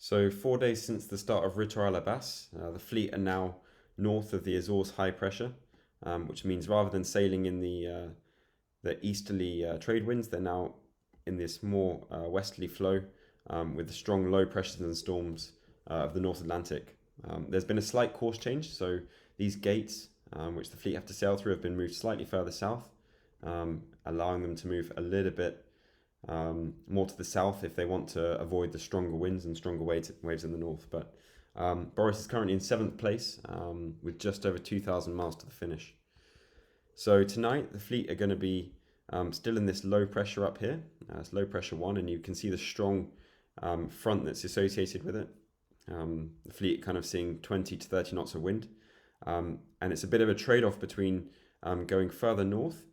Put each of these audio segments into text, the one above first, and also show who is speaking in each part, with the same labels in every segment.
Speaker 1: So 4 days since the start of Retour the fleet are now north of the Azores high pressure, which means rather than sailing in the easterly trade winds, they're now in this more westerly flow with the strong low pressures and storms of the North Atlantic. There's been a slight course change, so these gates, which the fleet have to sail through, have been moved slightly further south, allowing them to move a little bit more to the south if they want to avoid the stronger winds and stronger waves in the north. But Boris is currently in 7th place with just over 2,000 miles to the finish. So tonight the fleet are going to be still in this low pressure up here. It's low pressure 1, and you can see the strong front that's associated with it. The fleet kind of seeing 20 to 30 knots of wind. And it's a bit of a trade-off between going further north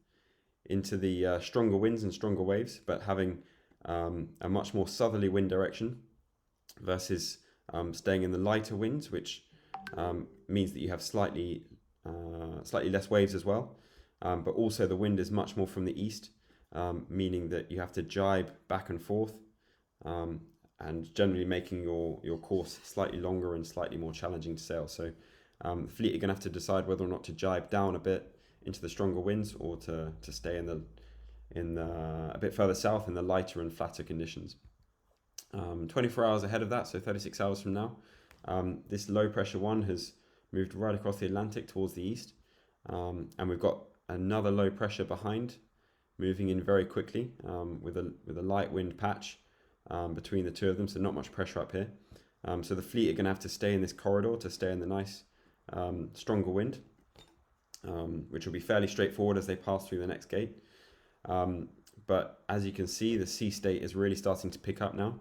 Speaker 1: into the stronger winds and stronger waves, but having a much more southerly wind direction versus staying in the lighter winds, which means that you have slightly less waves as well. But also the wind is much more from the east, meaning that you have to jibe back and forth, and generally making your course slightly longer and slightly more challenging to sail. So the fleet are going to have to decide whether or not to jibe down a bit into the stronger winds, or to stay in a bit further south in the lighter and flatter conditions. 24 hours ahead of that, so 36 hours from now, this low pressure 1 has moved right across the Atlantic towards the east, and we've got another low pressure behind, moving in very quickly with a light wind patch between the two of them, so not much pressure up here. So the fleet are going to have to stay in this corridor to stay in the nice stronger wind, which will be fairly straightforward as they pass through the next gate. But as you can see, the sea state is really starting to pick up now.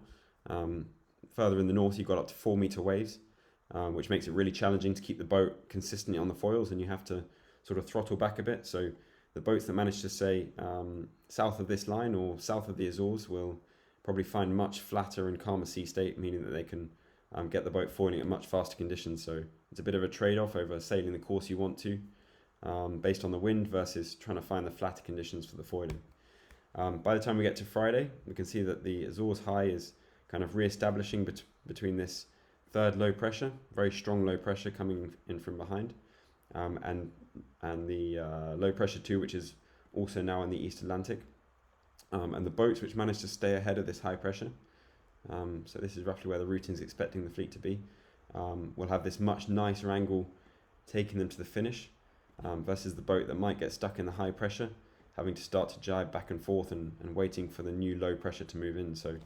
Speaker 1: Further in the north, you've got up to 4-meter waves, which makes it really challenging to keep the boat consistently on the foils, and you have to sort of throttle back a bit. So the boats that manage to stay south of this line or south of the Azores will probably find much flatter and calmer sea state, meaning that they can get the boat foiling at much faster conditions. So it's a bit of a trade-off over sailing the course you want to, based on the wind, versus trying to find the flatter conditions for the foiling. By the time we get to Friday, we can see that the Azores high is kind of re-establishing between this third low pressure, very strong low pressure coming in from behind, and the low pressure 2, which is also now in the East Atlantic, and the boats which manage to stay ahead of this high pressure. So this is roughly where the routing is expecting the fleet to be. Will have this much nicer angle taking them to the finish, versus the boat that might get stuck in the high pressure, having to start to jibe back and forth and waiting for the new low pressure to move in. So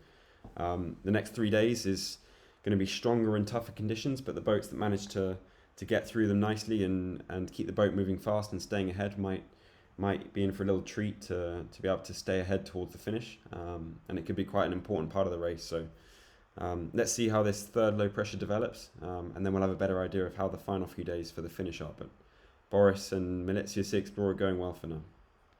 Speaker 1: the next 3 days is going to be stronger and tougher conditions, but the boats that manage to get through them nicely and keep the boat moving fast and staying ahead might be in for a little treat to be able to stay ahead towards the finish, and it could be quite an important part of the race. So let's see how this third low pressure develops, and then we'll have a better idea of how the final few days for the finish are. But Boris and Malizia Sea Explorer are going well for now.